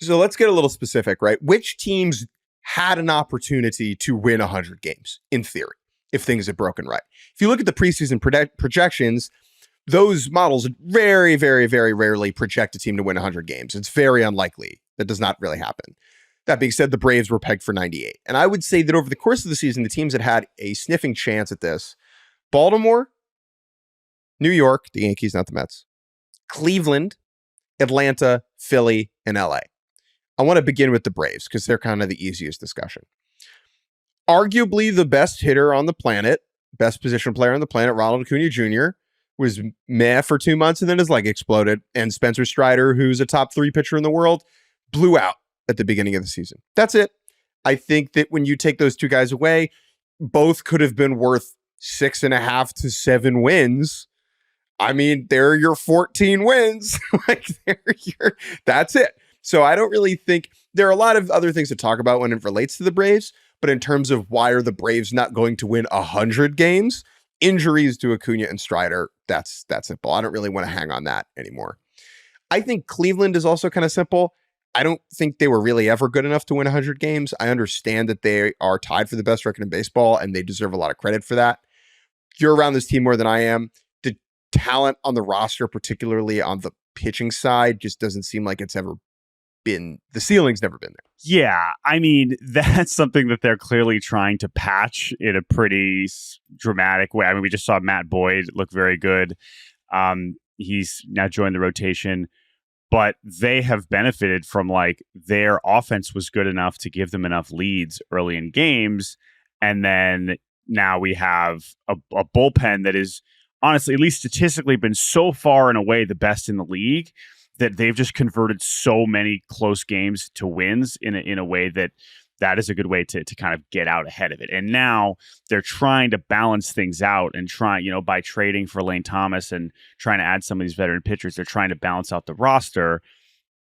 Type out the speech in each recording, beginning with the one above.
So let's get a little specific, right? Which teams had an opportunity to win 100 games, in theory, if things had broken right? If you look at the preseason projections, those models very, very, very rarely project a team to win 100 games. It's very unlikely. That does not really happen. That being said, the Braves were pegged for 98. And I would say that over the course of the season, the teams that had a sniffing chance at this, Baltimore, New York, the Yankees, not the Mets, Cleveland, Atlanta, Philly, and LA. I want to begin with the Braves because they're kind of the easiest discussion. Arguably the best hitter on the planet, best position player on the planet, Ronald Acuna Jr., was meh for 2 months and then his leg exploded. And Spencer Strider, who's a top 3 pitcher in the world, blew out at the beginning of the season. That's it. I think that when you take those two guys away, both could have been worth 6.5 to 7 wins. I mean, they're your 14 wins. That's it. So I don't really think there are a lot of other things to talk about when it relates to the Braves, but in terms of why are the Braves not going to win 100 games, injuries to Acuna and Strider, that's simple. I don't really want to hang on that anymore. I think Cleveland is also kind of simple. I don't think they were really ever good enough to win 100 games. I understand that they are tied for the best record in baseball, and they deserve a lot of credit for that. You're around this team more than I am. The talent on the roster, particularly on the pitching side, just doesn't seem like it's ever been, the ceiling's never been there. Yeah, I mean, that's something that they're clearly trying to patch in a pretty dramatic way. I mean, we just saw Matt Boyd look very good. He's now joined the rotation. But they have benefited from like their offense was good enough to give them enough leads early in games. And then now we have a bullpen that is honestly, at least statistically, been so far and away the best in the league that they've just converted so many close games to wins in a way that is a good way to kind of get out ahead of it. And now they're trying to balance things out and by trading for Lane Thomas and trying to add some of these veteran pitchers, they're trying to balance out the roster.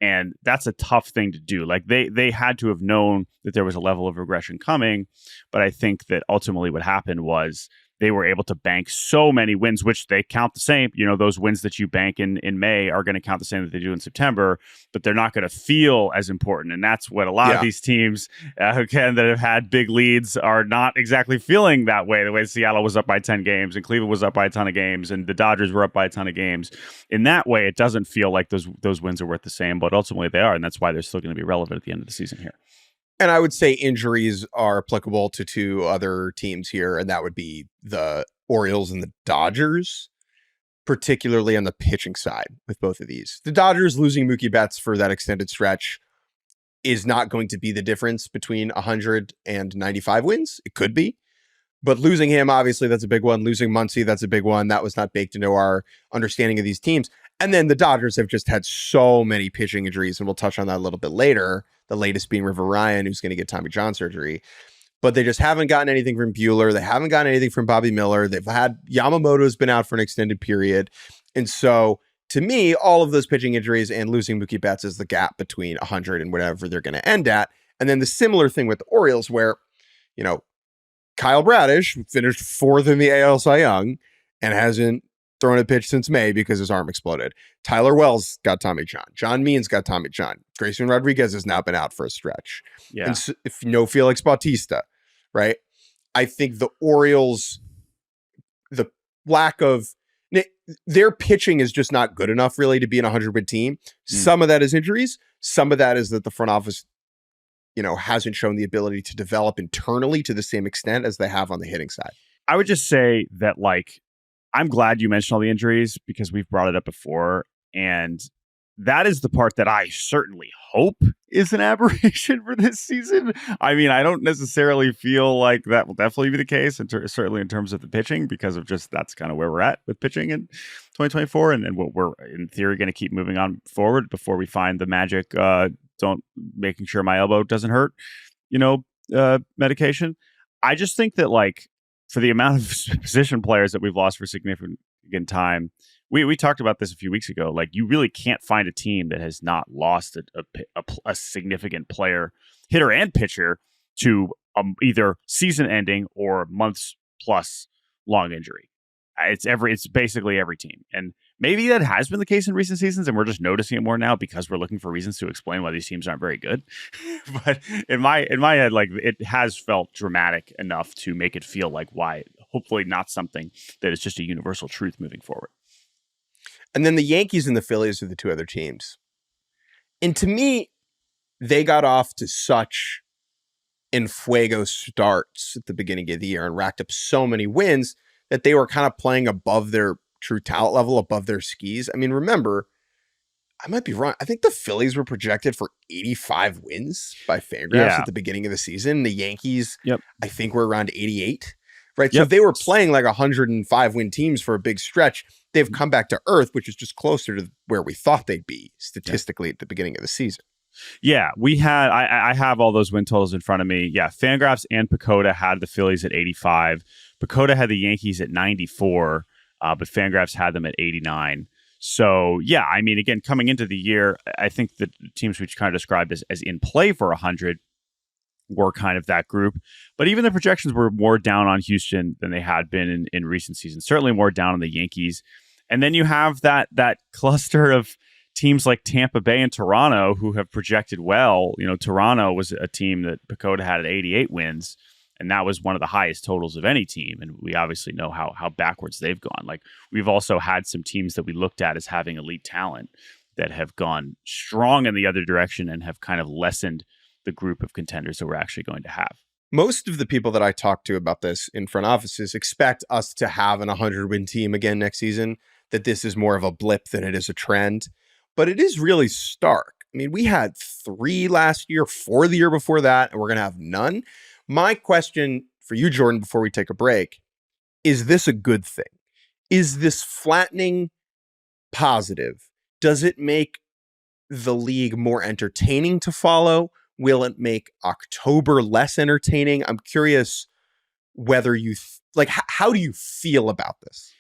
And that's a tough thing to do. Like they had to have known that there was a level of regression coming. But I think that ultimately what happened was they were able to bank so many wins, which they count the same. Those wins that you bank in May are going to count the same that they do in September, but they're not going to feel as important. And that's what a lot of these teams, that have had big leads are not exactly feeling that way. The way Seattle was up by 10 games and Cleveland was up by a ton of games and the Dodgers were up by a ton of games. In that way, it doesn't feel like those wins are worth the same, but ultimately they are. And that's why they're still going to be relevant at the end of the season here. And I would say injuries are applicable to 2 other teams here, and that would be the Orioles and the Dodgers, particularly on the pitching side with both of these. The Dodgers losing Mookie Betts for that extended stretch is not going to be the difference between 100 and 95 wins. It could be, but losing him, obviously, that's a big one. Losing Muncy, that's a big one. That was not baked into our understanding of these teams. And then the Dodgers have just had so many pitching injuries, and we'll touch on that a little bit later. The latest being River Ryan, who's going to get Tommy John surgery. But they just haven't gotten anything from Buehler. They haven't gotten anything from Bobby Miller. They've had Yamamoto's been out for an extended period. And so, to me, all of those pitching injuries and losing Mookie Betts is the gap between 100 and whatever they're going to end at. And then the similar thing with the Orioles where, Kyle Bradish finished 4th in the AL Cy Young and hasn't thrown a pitch since May because his arm exploded. Tyler Wells got Tommy John. John Means got Tommy John. Grayson Rodriguez has now been out for a stretch. Yeah. And so, if Felix Bautista, right? I think the Orioles, the lack of their pitching is just not good enough really to be an 100-win team. Some of that is injuries. Some of that is that the front office, hasn't shown the ability to develop internally to the same extent as they have on the hitting side. I would just say that I'm glad you mentioned all the injuries because we've brought it up before. And that is the part that I certainly hope is an aberration for this season. I mean, I don't necessarily feel like that will definitely be the case, certainly in terms of the pitching, because of just that's kind of where we're at with pitching in 2024 and what we're in theory going to keep moving on forward before we find the magic, making sure my elbow doesn't hurt, medication. I just think that for the amount of position players that we've lost for significant time, we talked about this a few weeks ago. You really can't find a team that has not lost a significant player, hitter and pitcher, to either season-ending or months plus long injury. It's basically every team, and Maybe that has been the case in recent seasons, and we're just noticing it more now because we're looking for reasons to explain why these teams aren't very good. But in my head, like it has felt dramatic enough to make it feel like why. Hopefully, not something that is just a universal truth moving forward. And then the Yankees and the Phillies are the two other teams. And to me, they got off to such en fuego starts at the beginning of the year and racked up so many wins that they were kind of playing above their true talent level, above their skis. I mean, remember, I might be wrong. I think the Phillies were projected for 85 wins by Fangraphs at the beginning of the season. The Yankees, I think, were around 88. Right. So if they were playing like 105 win teams for a big stretch, they've come back to earth, which is just closer to where we thought they'd be statistically at the beginning of the season. Yeah, we had, I have all those win totals in front of me. Yeah, Fangraphs and Pacoda had the Phillies at 85. Pacoda had the Yankees at 94, but Fangraphs had them at 89. So, yeah, I mean, again, coming into the year, I think the teams we kind of described as in play for 100 were kind of that group. But even the projections were more down on Houston than they had been in recent seasons, certainly more down on the Yankees. And then you have that cluster of teams like Tampa Bay and Toronto who have projected well. You know, Toronto was a team that Pacoda had at 88 wins, and that was one of the highest totals of any team. And we obviously know how backwards they've gone. Like, we've also had some teams that we looked at as having elite talent that have gone strong in the other direction and have kind of lessened the group of contenders that we're actually going to have. Most of the people that I talk to about this in front offices expect us to have an 100-win team again next season, that this is more of a blip than it is a trend. But it is really stark. I mean, we had 3 last year, 4 the year before that, and we're going to have none. My question for you, Jordan, before we take a break, is this a good thing? Is this flattening positive? Does it make the league more entertaining to follow? Will it make October less entertaining? I'm curious whether you how do you feel about this?